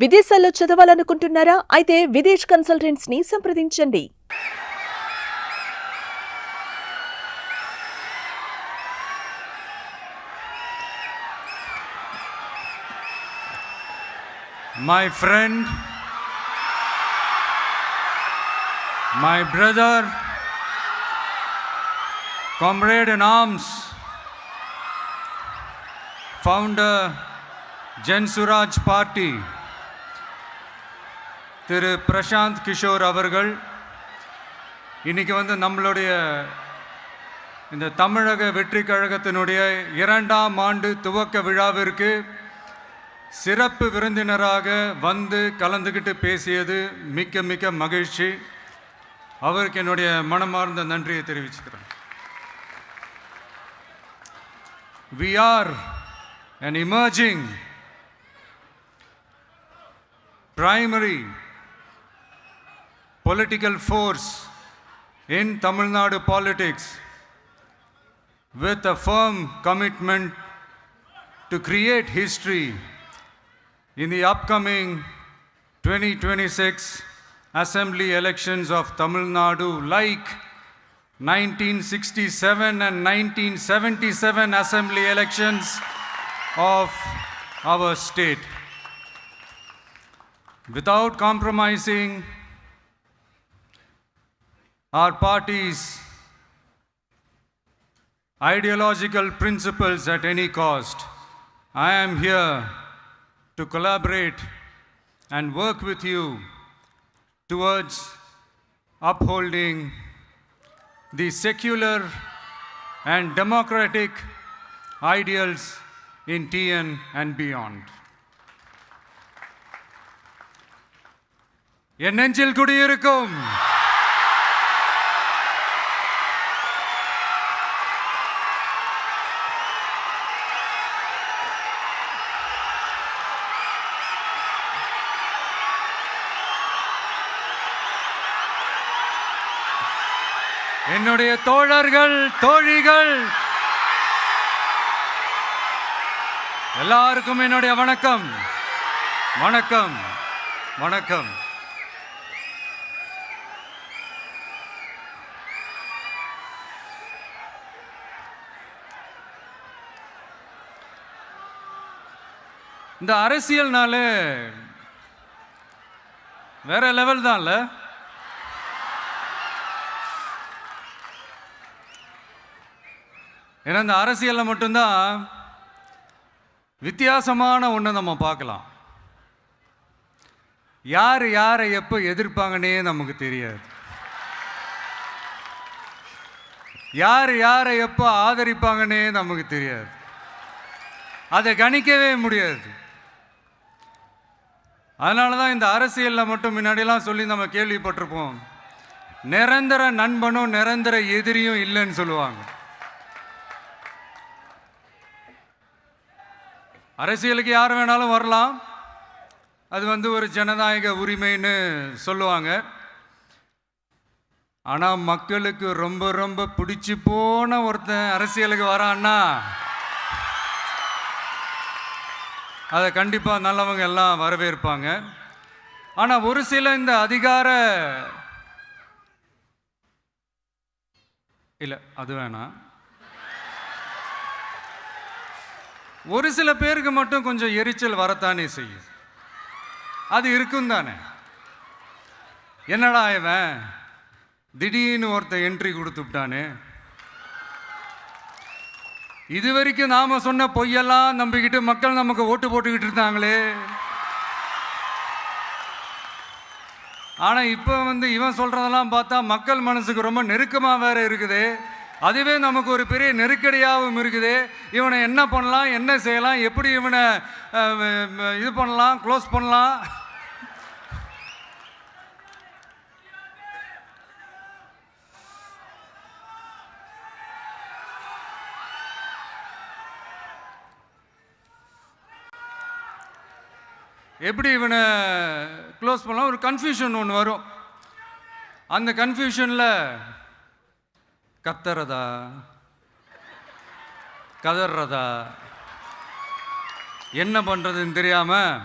విదేశాల్లో చదవాలనుకుంటున్నారా? అయితే విదేశ్ కన్సల్టెంట్స్ ని సంప్రదించండి. My friend, my brother, comrade in arms, founder Jan Suraj Party, திரு பிரசாந்த் கிஷோர் அவர்கள் இன்னைக்கு நம்மளுடைய இந்த தமிழக வெற்றி கழகத்தினுடைய 2ஆம் ஆண்டு துவக்க விழாவிற்கு சிறப்பு விருந்தினராக கலந்துக்கிட்டு பேசியது மிக்க மிக்க மகிழ்ச்சி. அவருக்கு என்னுடைய மனமார்ந்த நன்றியை தெரிவிச்சுக்கிறேன். We are an emerging primary political force in Tamil Nadu politics with a firm commitment to create history in the upcoming 2026 assembly elections of Tamil Nadu, like 1967 and 1977 assembly elections of our state. Without compromising our party's ideological principles at any cost, I am here to collaborate and work with you towards upholding the secular and democratic ideals in TN and beyond. என் நெஞ்சில் குடியிருக்கும் என்னுடைய தோழர்கள், தோழிகள் எல்லாருக்கும் என்னுடைய வணக்கம் வணக்கம் வணக்கம். இந்த அரசியல்னாலே வேற லெவல் தான்ல. ஏன்னா இந்த அரசியலில் மட்டும்தான் வித்தியாசமான ஒன்று நம்ம பார்க்கலாம். யார் யாரை எப்போ எதிர்ப்பாங்கன்னே நமக்கு தெரியாது. யார் யாரை எப்போ ஆதரிப்பாங்கன்னே நமக்கு தெரியாது. அதை கணிக்கவே முடியாது. அதனால தான் இந்த அரசியலில் மட்டும் முன்னாடியெல்லாம் சொல்லி நம்ம கேள்விப்பட்டிருப்போம், நிரந்தர நண்பனும் நிரந்தர எதிரியும் இல்லைன்னு சொல்லுவாங்க. அரசியலுக்கு யார் வேணாலும் வரலாம், அது ஒரு ஜனநாயக உரிமைன்னு சொல்லுவாங்க. ஆனால் மக்களுக்கு ரொம்ப ரொம்ப பிடிச்சி போன ஒருத்தன் அரசியலுக்கு வரான்னா அதை கண்டிப்பாக நல்லவங்க எல்லாம் வரவேற்பாங்க. ஆனால் ஒரு சில இந்த அதிகார இல்லை அது வேணாம், ஒரு சில பேருக்கு மட்டும் கொஞ்சம் எரிச்சல் வரத்தானே செய்யும். அது இருக்கும் தானே. என்னடா இவன் திடீர்னு ஒருத்தன் என்ட்ரி கொடுத்துட்டானே, இது வரைக்கும் நாம சொன்ன பொய்யெல்லாம் நம்பிக்கிட்டு மக்கள் நமக்கு ஓட்டு போட்டுக்கிட்டு இருந்தாங்களே, ஆனால் இப்போ இவன் சொல்றதெல்லாம் பார்த்தா மக்கள் மனசுக்கு ரொம்ப நெருக்கமாக வேற இருக்குது. அதுவே நமக்கு ஒரு பெரிய நெருக்கடியாகவும் இருக்குது. இவனை என்ன பண்ணலாம், என்ன செய்யலாம், எப்படி இவனை இது பண்ணலாம், க்ளோஸ் பண்ணலாம். எப்படி இவனை க்ளோஸ் பண்ணலாம், ஒரு கன்ஃபியூஷன் ஒன்று வரும். அந்த கன்ஃபியூஷனில் கத்துறதா கதறதா என்ன பண்ணுறதுன்னு தெரியாமல்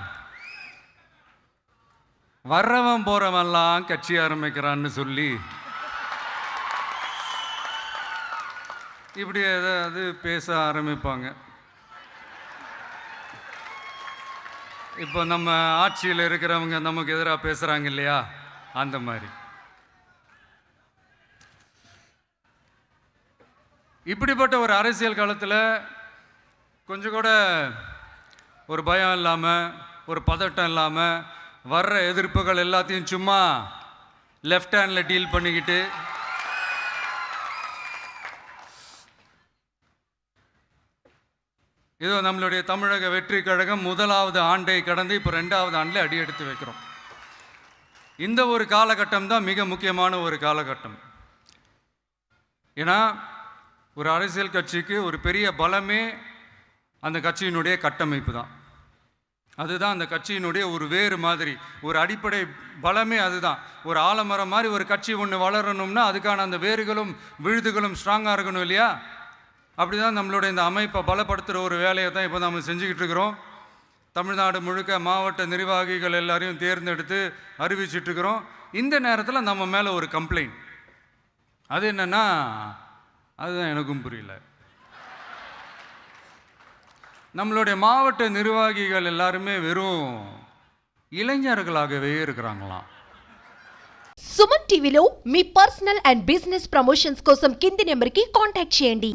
வர்றவன் போறவன்லாம் கட்சி ஆரம்பிக்கிறான்னு சொல்லி இப்படி ஏதாவது பேச ஆரம்பிப்பாங்க. இப்போ நம்ம ஆட்சியில் இருக்கிறவங்க நமக்கு எதிராக பேசுகிறாங்க இல்லையா, அந்த மாதிரி. இப்படிப்பட்ட ஒரு அரசியல் காலத்தில் கொஞ்சம் கூட ஒரு பயம் இல்லாமல், ஒரு பதட்டம் இல்லாமல், வர்ற எதிர்ப்புகள் எல்லாத்தையும் சும்மா லெஃப்ட் ஹேண்டில் டீல் பண்ணிக்கிட்டு இதோ நம்மளுடைய தமிழக வெற்றி கழகம் முதலாவது ஆண்டை கடந்து இப்போ 2வது ஆண்டில் அடி எடுத்து வைக்கிறோம். இந்த ஒரு காலகட்டம் தான் மிக முக்கியமான ஒரு காலகட்டம். ஏன்னா ஒரு அரசியல் கட்சிக்கு ஒரு பெரிய பலமே அந்த கட்சியினுடைய கட்டமைப்பு தான். அதுதான் அந்த கட்சியினுடைய ஒரு வேறு மாதிரி, ஒரு அடிப்படை பலமே அதுதான். ஒரு ஆலமரம் மாதிரி ஒரு கட்சி ஒன்று வளரணும்னா அதுக்கான அந்த வேர்களும் விழுதுகளும் ஸ்ட்ராங்காக இருக்கணும் இல்லையா? அப்படி தான் நம்மளுடைய இந்த அமைப்பை பலப்படுத்துகிற ஒரு வேலையை தான் இப்போ நம்ம செஞ்சுக்கிட்டு இருக்கிறோம். தமிழ்நாடு முழுக்க மாவட்ட நிர்வாகிகள் எல்லாரையும் தேர்ந்தெடுத்து அறிவிச்சிட்ருக்கிறோம். இந்த நேரத்தில் நம்ம மேலே ஒரு கம்ப்ளைண்ட், அது என்னென்னா, அதுதான் எனக்கும் புரியல. நம்மளுடைய மாவட்ட நிர்வாகிகள் எல்லாருமே வெறும் இளைஞர்களாகவே இருக்கிறாங்களாம். సుమన్ టీవీలో మీ పర్సనల్ అండ్ బిజినెస్ ప్రమోషన్స్ కోసం కింది నెంబర్కి కాంటాక్ట్ చేయండి.